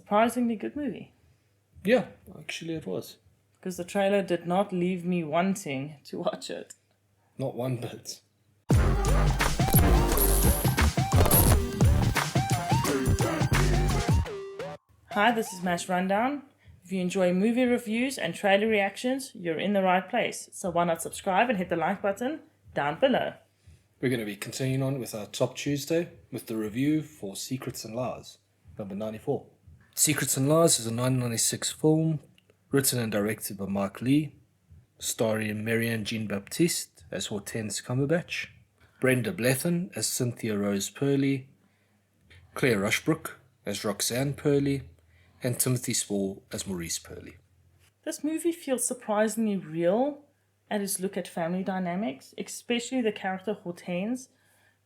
surprisingly good movie. Yeah, actually it was. Because the trailer did not leave me wanting to watch it. Not one bit. Hi, this is Mash Rundown. If you enjoy movie reviews and trailer reactions, you're in the right place. So why not subscribe and hit the like button down below. We're going to be continuing on with our Top Tuesday with the review for Secrets and Lies, number 94. Secrets and Lies is a 1996 film written and directed by Leigh, starring Marianne Jean-Baptiste as Hortense Cumberbatch, Brenda Blethyn as Cynthia Rose Purley, Claire Rushbrook as Roxanne Purley, and Timothy Spall as Maurice Purley. This movie feels surprisingly real at its look at family dynamics, especially the character Hortense,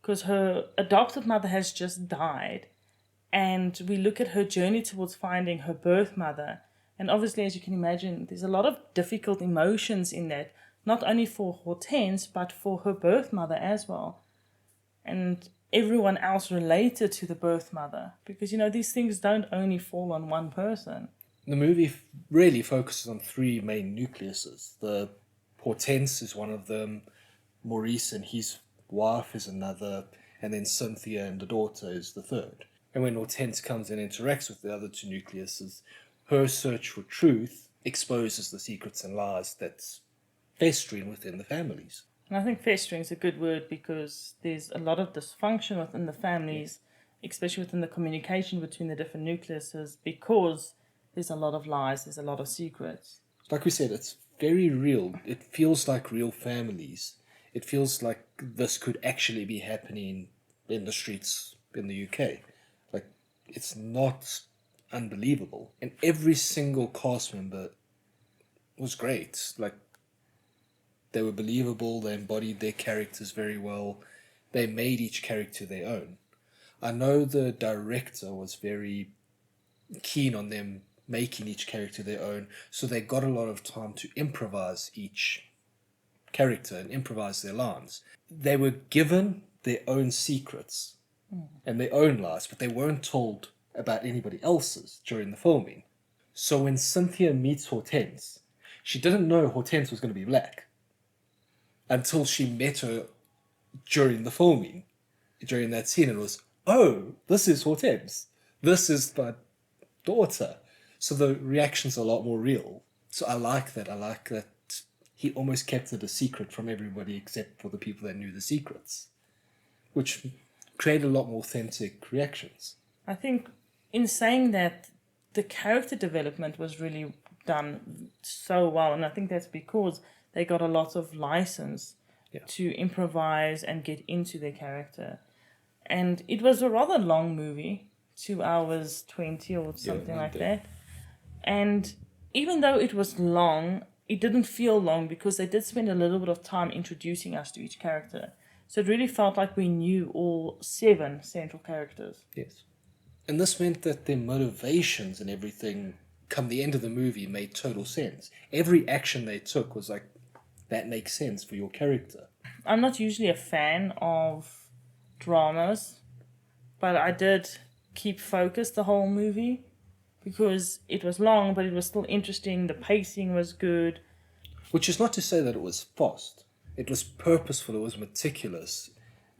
because her adoptive mother has just died, and we look at her journey towards finding her birth mother. And obviously, as you can imagine, there's a lot of difficult emotions in that, not only for Hortense, but for her birth mother as well. And everyone else related to the birth mother. Because, these things don't only fall on one person. The movie really focuses on three main nucleuses. The Hortense is one of them, Maurice and his wife is another, and then Cynthia and the daughter is the third. And when Hortense comes and interacts with the other two nucleuses, her search for truth exposes the secrets and lies that's festering within the families. And I think festering is a good word because there's a lot of dysfunction within the families, especially within the communication between the different nucleuses, because there's a lot of lies, there's a lot of secrets. Like we said, it's very real. It feels like real families. It feels like this could actually be happening in the streets in the UK. Like, it's not unbelievable. And every single cast member was great. Like, they were believable, they embodied their characters very well, they made each character their own. I know the director was very keen on them making each character their own, so they got a lot of time to improvise each character and improvise their lines. They were given their own secrets and their own lies, but they weren't told about anybody else's during the filming. So when Cynthia meets Hortense, she didn't know Hortense was going to be black until she met her during the filming, during that scene, and it was, oh, this is Hortense. This is my daughter. So the reaction's a lot more real. So I like that. I like that he almost kept it a secret from everybody except for the people that knew the secrets, which created a lot more authentic reactions. I think in saying that, the character development was really done so well, and I think that's because they got a lot of license to improvise and get into their character. And it was a rather long movie, 2 hours 20 or something like that. And even though it was long, it didn't feel long because they did spend a little bit of time introducing us to each character. So it really felt like we knew all 7 central characters. Yes. And this meant that their motivations and everything, come the end of the movie, made total sense. Every action they took was like, that makes sense for your character. I'm not usually a fan of dramas, but I did keep focused the whole movie because it was long, but it was still interesting. The pacing was good. Which is not to say that it was fast. It was purposeful. It was meticulous.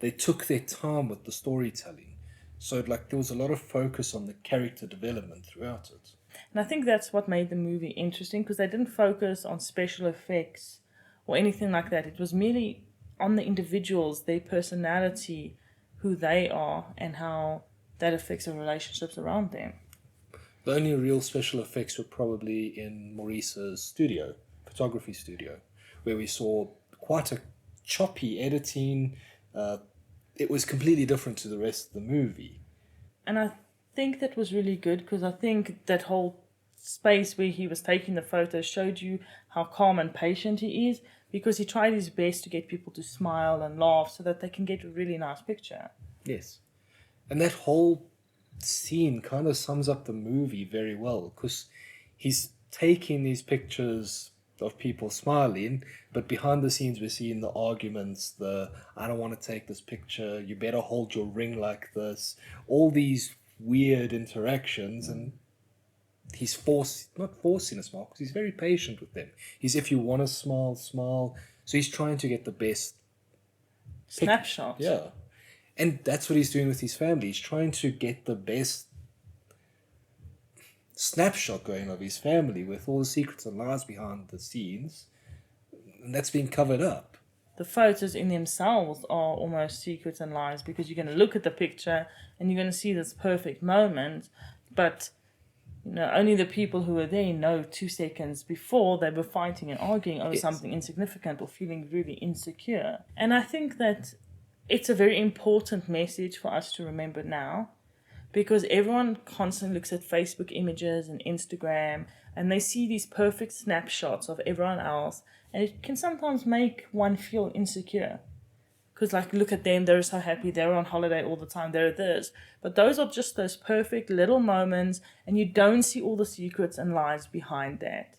They took their time with the storytelling. So there was a lot of focus on the character development throughout it. And I think that's what made the movie interesting because they didn't focus on special effects or anything like that. It was merely on the individuals, their personality, who they are, and how that affects the relationships around them. The only real special effects were probably in Maurice's studio, photography studio, where we saw quite a choppy editing. It was completely different to the rest of the movie. And I think that was really good because I think that whole space where he was taking the photos showed you how calm and patient he is, because he tried his best to get people to smile and laugh so that they can get a really nice picture. Yes. And that whole scene kind of sums up the movie very well, because he's taking these pictures of people smiling, but behind the scenes we're seeing the arguments, I don't want to take this picture, you better hold your ring like this, all these weird interactions, and he's not forcing a smile, because he's very patient with them. He's, if you want to smile, smile. So he's trying to get the best snapshot. Yeah. And that's what he's doing with his family. He's trying to get the best snapshot going of his family with all the secrets and lies behind the scenes. And that's being covered up. The photos in themselves are almost secrets and lies, because you're going to look at the picture and you're going to see this perfect moment, but only the people who were there know 2 seconds before they were fighting and arguing over something insignificant or feeling really insecure. And I think that it's a very important message for us to remember now, because everyone constantly looks at Facebook images and Instagram, and they see these perfect snapshots of everyone else, and it can sometimes make one feel insecure. Because, look at them, they're so happy, they're on holiday all the time, they're this. But those are just those perfect little moments, and you don't see all the secrets and lies behind that.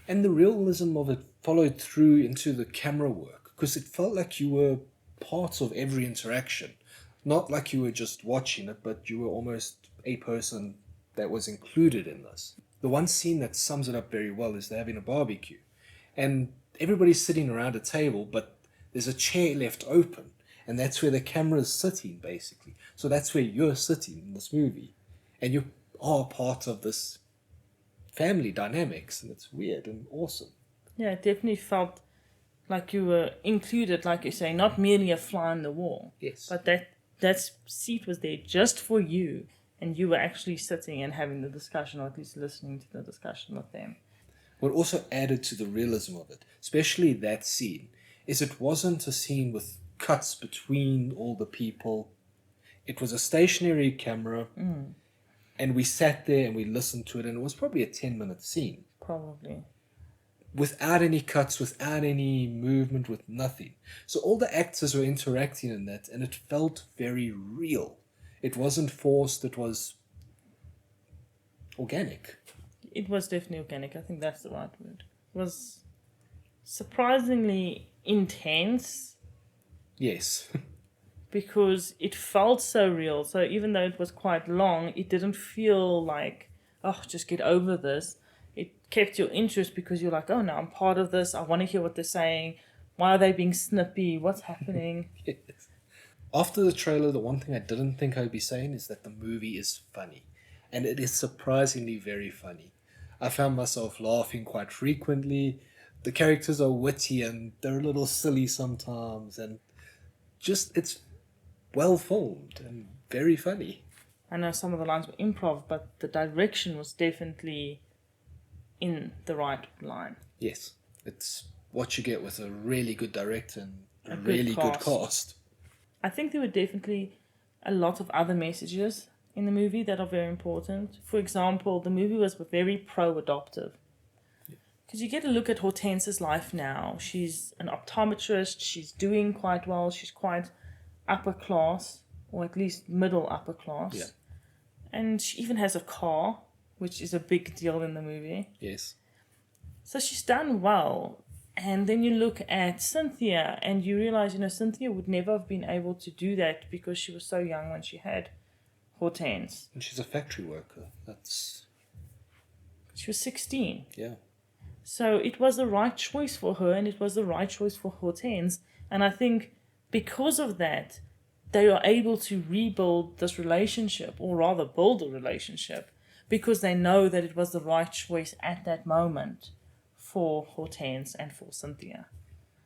And the realism of it followed through into the camera work, because it felt like you were part of every interaction. Not like you were just watching it, but you were almost a person that was included in this. The one scene that sums it up very well is they're having a barbecue. And everybody's sitting around a table, but there's a chair left open, and that's where the camera's sitting, basically. So that's where you're sitting in this movie, and you are part of this family dynamics, and it's weird and awesome. Yeah, it definitely felt like you were included, like you say, not merely a fly on the wall. Yes. But that seat was there just for you, and you were actually sitting and having the discussion, or at least listening to the discussion with them. What also added to the realism of it, especially that scene, is it wasn't a scene with cuts between all the people. It was a stationary camera, and we sat there and we listened to it, and it was probably a 10-minute scene. Probably. Without any cuts, without any movement, with nothing. So all the actors were interacting in that, and it felt very real. It wasn't forced, it was organic. It was definitely organic. I think that's the right word. It was surprisingly intense. Yes. Because it felt so real. So even though it was quite long, it didn't feel like, oh, just get over this. It kept your interest, because you're like, oh, no, I'm part of this. I want to hear what they're saying. Why are they being snippy? What's happening? Yes. After the trailer, the one thing I didn't think I'd be saying is that the movie is funny. And it is surprisingly very funny. I found myself laughing quite frequently. The characters are witty and they're a little silly sometimes. And just, it's well filmed and very funny. I know some of the lines were improv, but the direction was definitely in the right line. Yes, it's what you get with a really good director and a good really good cast. cast. I think there were definitely a lot of other messages in the movie that are very important. For example, the movie was very pro-adoptive. Because you get a look at Hortense's life now. She's an optometrist. She's doing quite well. She's quite upper class, or at least middle upper class. Yeah. And she even has a car, which is a big deal in the movie. Yes. So she's done well. And then you look at Cynthia and you realize, Cynthia would never have been able to do that because she was so young when she had Hortense. And she's a factory worker. She was 16. Yeah. So it was the right choice for her, and it was the right choice for Hortense. And I think because of that, they are able to rebuild this relationship, or rather build a relationship, because they know that it was the right choice at that moment for Hortense and for Cynthia.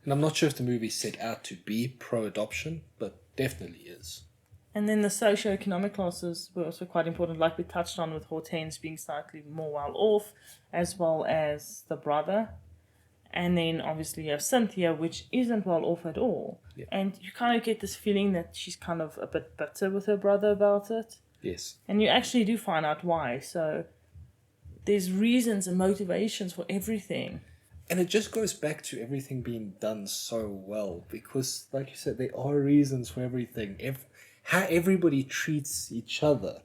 And I'm not sure if the movie set out to be pro-adoption, but definitely is. And then the socio-economic classes were also quite important, like we touched on, with Hortense being slightly more well off, as well as the brother. And then obviously you have Cynthia, which isn't well off at all. Yeah. And you kind of get this feeling that she's kind of a bit bitter with her brother about it. Yes. And you actually do find out why. So there's reasons and motivations for everything. And it just goes back to everything being done so well, because, like you said, there are reasons for everything. How everybody treats each other.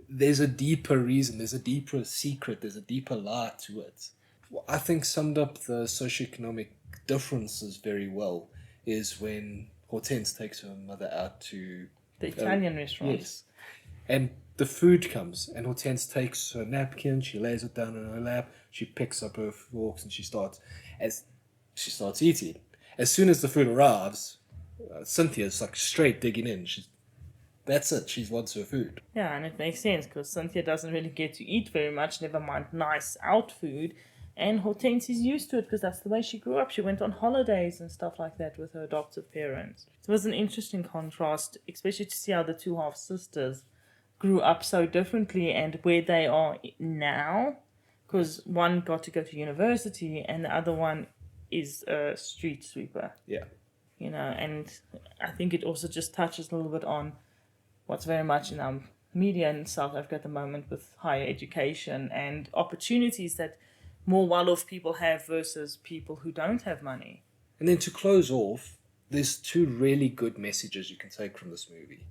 There's a deeper reason, there's a deeper secret, there's a deeper lie to it. What I think summed up the socioeconomic differences very well is when Hortense takes her mother out to The Italian restaurant. Yes. And the food comes, and Hortense takes her napkin, she lays it down on her lap, she picks up her forks, and she starts eating. As soon as the food arrives, Cynthia's like straight digging in. That's it. She wants her food. Yeah, and it makes sense because Cynthia doesn't really get to eat very much, never mind nice out food. And Hortense is used to it because that's the way she grew up. She went on holidays and stuff like that with her adoptive parents. So it was an interesting contrast, especially to see how the two half-sisters grew up so differently and where they are now. Because one got to go to university and the other one is a street sweeper. Yeah. You know, and I think it also just touches a little bit on what's very much in our media in South Africa at the moment with higher education and opportunities that more well-off people have versus people who don't have money. And then to close off, there's two really good messages you can take from this movie.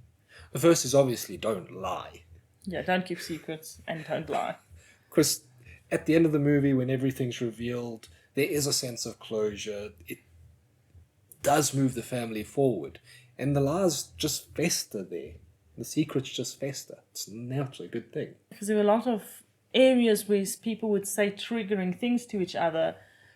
The first is obviously don't lie. Yeah, don't keep secrets and don't lie. Because at the end of the movie, when everything's revealed, there is a sense of closure. It does move the family forward. And the lies just fester there. The secrets just fester. It's naturally a good thing. Because there were a lot of areas where people would say triggering things to each other,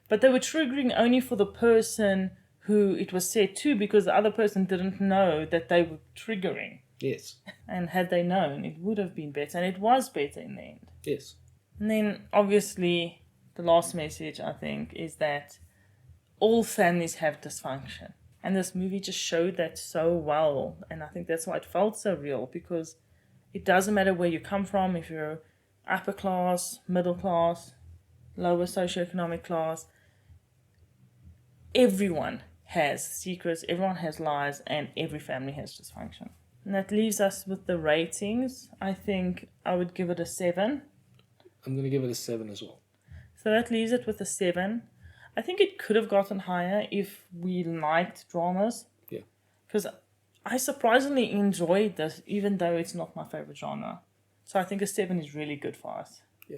but they were triggering only for the person who it was said to, because the other person didn't know that they were triggering. Yes. And had they known, it would have been better, and it was better in the end. Yes. And then, obviously, the last message, I think, is that all families have dysfunction. And this movie just showed that so well. And I think that's why it felt so real, because it doesn't matter where you come from, if you're upper class, middle class, lower socioeconomic class. Everyone has secrets, everyone has lies, and every family has dysfunction. And that leaves us with the ratings. I think I would give it a 7. I'm going to give it a 7 as well. So that leaves it with a 7. I think it could have gotten higher if we liked dramas. Yeah. Because I surprisingly enjoyed this, even though it's not my favorite genre. So I think a 7 is really good for us. Yeah.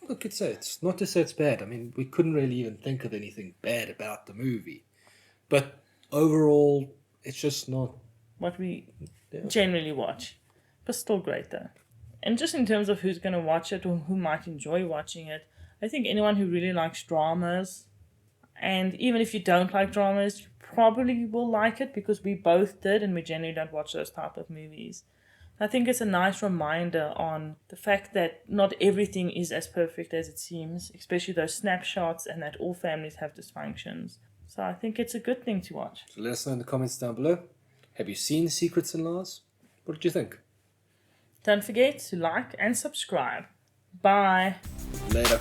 Look, it's not to say it's bad. I mean, we couldn't really even think of anything bad about the movie. But overall, it's just not what we generally watch. But still great, though. And just in terms of who's going to watch it or who might enjoy watching it, I think anyone who really likes dramas, and even if you don't like dramas, you probably will like it because we both did, and we generally don't watch those type of movies. I think it's a nice reminder on the fact that not everything is as perfect as it seems, especially those snapshots, and that all families have dysfunctions. So I think it's a good thing to watch. So let us know in the comments down below. Have you seen Secrets and Lies? What did you think? Don't forget to like and subscribe. Bye. Later.